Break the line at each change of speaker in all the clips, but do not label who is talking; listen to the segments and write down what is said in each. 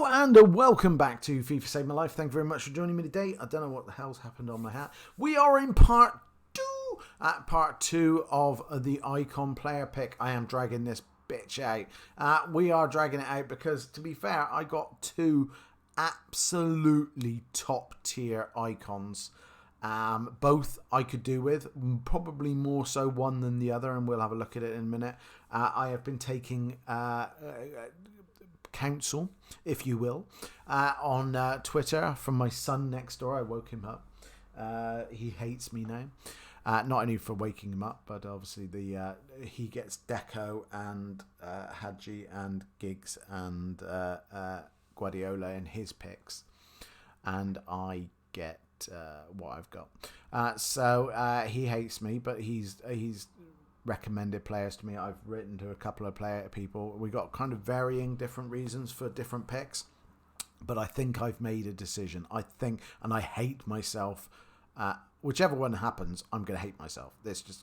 Hello and welcome back to FIFA Save My Life. Thank you very much for joining me today. I don't know what the hell's happened on my hat. We are in part two of the Icon player pick. I am dragging this bitch out. We are dragging it out because, to be fair, I got two absolutely top tier icons. Both I could do with, probably more so one than the other, and we'll have a look at it in a minute. I have been taking counsel, if you will, on Twitter from my son next door. I woke him up. He hates me now. Not only for waking him up, but obviously he gets Deco and Hadji and Giggs and Guardiola in his picks, and I get what I've got. So he hates me, but he's recommended players to me. I've written to a couple of people. We got kind of varying different reasons for different picks, but I think I've made a decision. And I hate myself. Whichever one happens, I'm going to hate myself.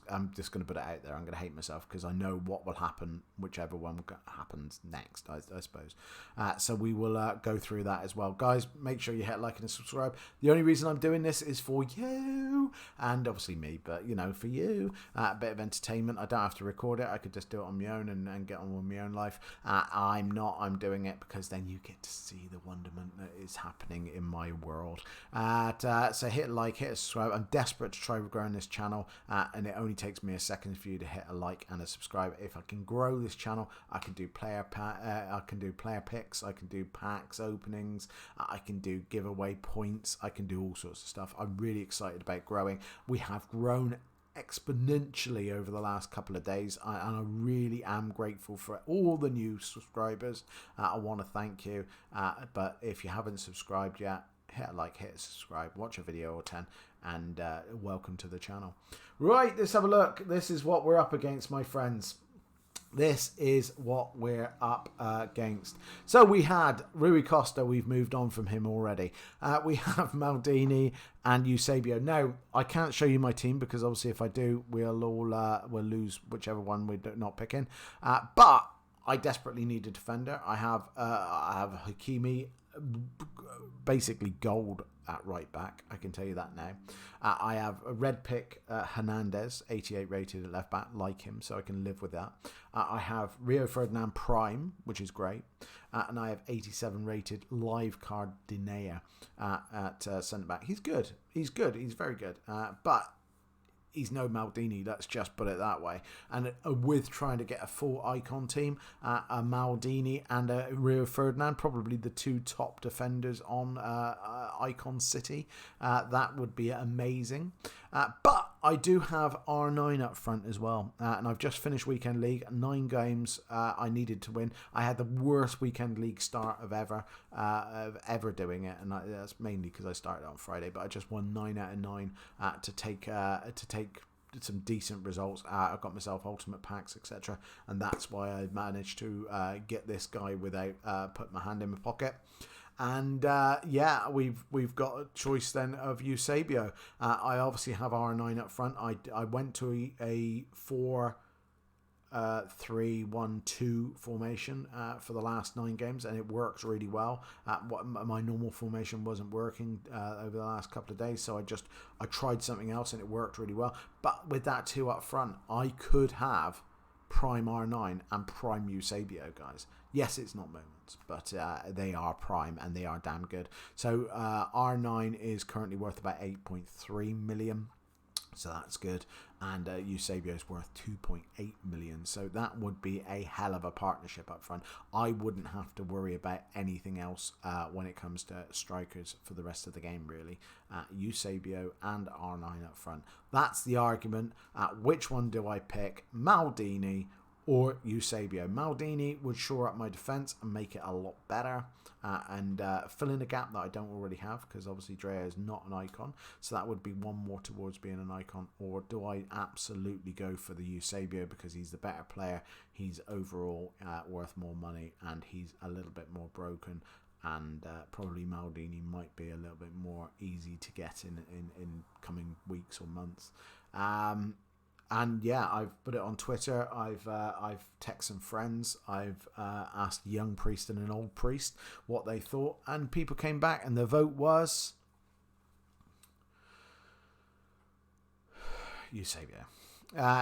I'm just going to put it out there. I'm going to hate myself because I know what will happen, whichever one happens next, I suppose. So we will go through that as well. Guys, make sure you hit like and subscribe. The only reason I'm doing this is for you, and obviously me, but, for you. A bit of entertainment. I don't have to record it. I could just do it on my own and get on with my own life. I'm not. I'm doing it because then you get to see the wonderment that is happening in my world. So hit like, hit subscribe. I'm desperate to try growing this channel, and it only takes me a second for you to hit a like and a subscribe. If I can grow this channel, I can do player picks, I can do packs openings, I can do giveaway points, I can do all sorts of stuff. I'm really excited about growing. We have grown exponentially over the last couple of days, and I really am grateful for all the new subscribers. I want to thank you, but if you haven't subscribed yet, hit a like, hit a subscribe, watch a video or 10, and welcome to the channel. Right, let's have a look. This is what we're up against, my friends. This is what we're up against. So we had Rui Costa. We've moved on from him already. We have Maldini and Eusebio. Now, I can't show you my team because obviously if I do, we'll lose whichever one we're not picking. But I desperately need a defender. I have Hakimi, basically gold at right back, I can tell you that now. I have a red pick, Hernandez, 88 rated at left back, like him, so I can live with that. I have Rio Ferdinand Prime, which is great, and I have 87 rated live card Dinea at centre back. He's good, he's very good, but he's no Maldini, let's just put it that way. And with trying to get a full icon team, a Maldini and a Rio Ferdinand, probably the two top defenders on Icon City, that would be amazing. But I do have R9 up front as well, and I've just finished Weekend League, 9 games I needed to win. I had the worst Weekend League start of ever doing it, and that's mainly because I started on Friday, but I just won 9 out of 9 to take some decent results. I got myself ultimate packs, etc., and that's why I managed to get this guy without putting my hand in my pocket. And yeah, we've got a choice then of Eusebio. I obviously have R9 up front. I went to a 4-3-1-2 formation for the last 9 games, and it works really well. My normal formation wasn't working over the last couple of days, so I tried something else and it worked really well. But with that 2 up front, I could have prime R9 and prime Eusebio, guys. Yes, it's not moments, but they are prime and they are damn good. So R9 is currently worth about 8.3 million. So that's good, and Eusebio is worth 2.8 million, so that would be a hell of a partnership up front. I wouldn't have to worry about anything else when it comes to strikers for the rest of the game, really. Eusebio and R9 up front. That's the argument. Which one do I pick? Maldini or Eusebio? Maldini would shore up my defence and make it a lot better, and fill in a gap that I don't already have, because obviously Drea is not an icon, so that would be one more towards being an icon. Or do I absolutely go for the Eusebio because he's the better player, he's overall worth more money, and he's a little bit more broken, and probably Maldini might be a little bit more easy to get in coming weeks or months. And yeah, I've put it on Twitter. I've texted some friends. I've asked a young priest and an old priest what they thought, and people came back, and the vote was Eusebio.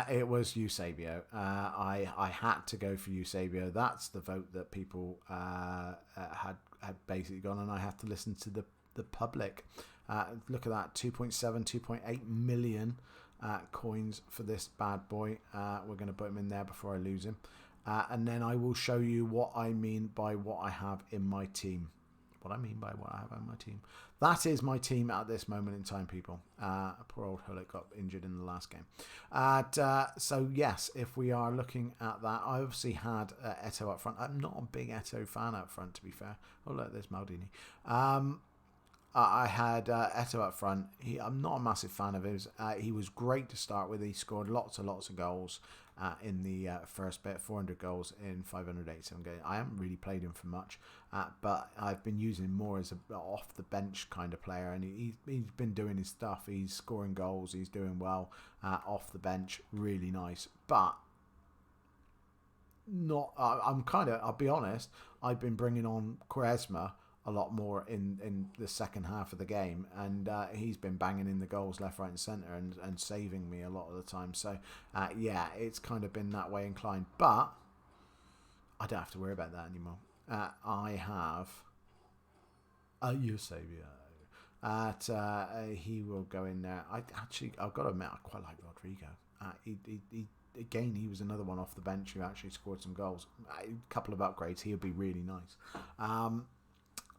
It was Eusebio. I had to go for Eusebio. That's the vote that people had basically gone, and I had to listen to the public. Look at that, 2.7, 2.8 million coins for this bad boy. We're going to put him in there before I lose him. And then I will show you what I mean by what I have in my team. What I mean by what I have in my team. That is my team at this moment in time, people. Poor old Hullet got injured in the last game. So, yes, if we are looking at that, I obviously had Eto'o up front. I'm not a big Eto'o fan up front, to be fair. Oh, look, there's Maldini. I had Eto'o up front. I'm not a massive fan of his. He was great to start with. He scored lots and lots of goals in the first bit, 400 goals in 587 games. I haven't really played him for much, but I've been using him more as a off the bench kind of player, and he's been doing his stuff. He's scoring goals. He's doing well off the bench. Really nice, but not. I'll be honest. I've been bringing on Quaresma a lot more in the second half of the game, and he's been banging in the goals left, right and centre and saving me a lot of the time. So yeah, it's kind of been that way inclined, but I don't have to worry about that anymore. I have Eusebio. He will go in there. I've got to admit, I quite like Rodrigo. Again, he was another one off the bench who actually scored some goals. A couple of upgrades, he'll be really nice.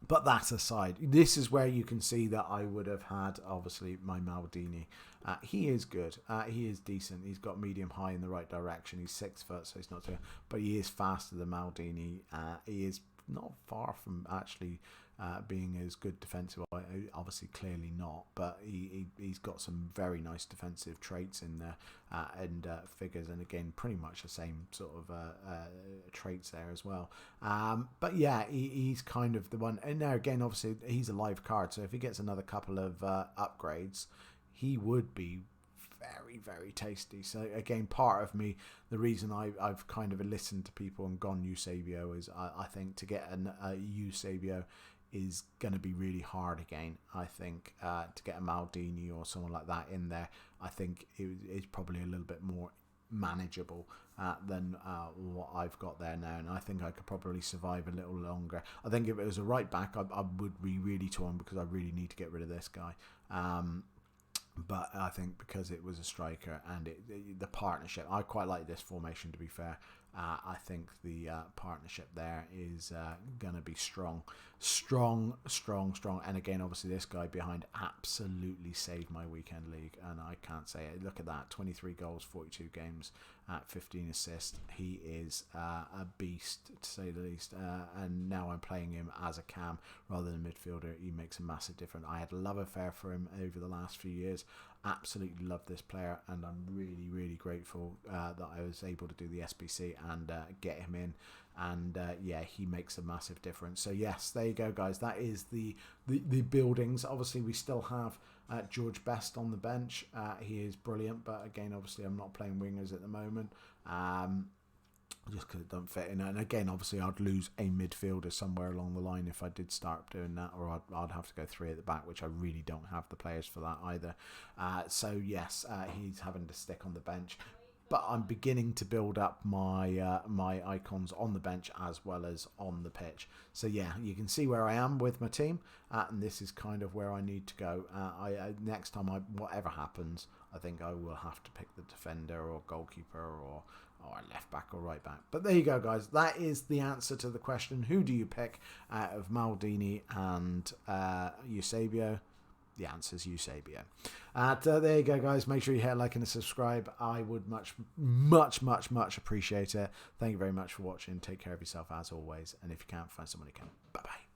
But that aside, this is where you can see that I would have had, obviously, my Maldini. He is good. He is decent. He's got medium high in the right direction. He's 6 foot, so he's not too... But he is faster than Maldini. He is not far from actually being as good defensive. Obviously, clearly not. But he's got some very nice defensive traits in there and figures. And again, pretty much the same sort of traits there as well. But yeah, he's kind of the one. And now again, obviously, he's a live card. So if he gets another couple of upgrades, he would be very, very tasty. So again, part of me, the reason I've kind of listened to people and gone Eusebio is I think to get a Eusebio is going to be really hard again. I think to get a Maldini or someone like that in there, I think it's probably a little bit more manageable than what I've got there now, and I think I could probably survive a little longer. I think if it was a right back, I would be really torn because I really need to get rid of this guy. But I think because it was a striker and the partnership, I quite like this formation, to be fair. I think the partnership there is going to be strong. And again, obviously, this guy behind absolutely saved my weekend league, and I can't say it. Look at that, 23 goals, 42 games, 15 assists. He is a beast, to say the least. And now I'm playing him as a cam rather than a midfielder. He makes a massive difference. I had a love affair for him over the last few years. Absolutely love this player, and I'm really, really grateful that I was able to do the SBC and get him in. And yeah, he makes a massive difference. So yes, there you go, guys. That is the buildings. Obviously, we still have George Best on the bench. He is brilliant, but again, obviously, I'm not playing wingers at the moment. Just because it don't fit in. And again, obviously, I'd lose a midfielder somewhere along the line if I did start doing that, or I'd have to go 3 at the back, which I really don't have the players for that either. So yes, he's having to stick on the bench. But I'm beginning to build up my my icons on the bench as well as on the pitch. So yeah, you can see where I am with my team, and this is kind of where I need to go. Next time, whatever happens, I think I will have to pick the defender or goalkeeper or left back or right back. But there you go, guys. That is the answer to the question: who do you pick out of Maldini and Eusebio? The answer is Eusebio. There you go, guys. Make sure you hit like and subscribe. I would much appreciate it. Thank you very much for watching. Take care of yourself as always. And if you can't, find someone who can. Bye-bye.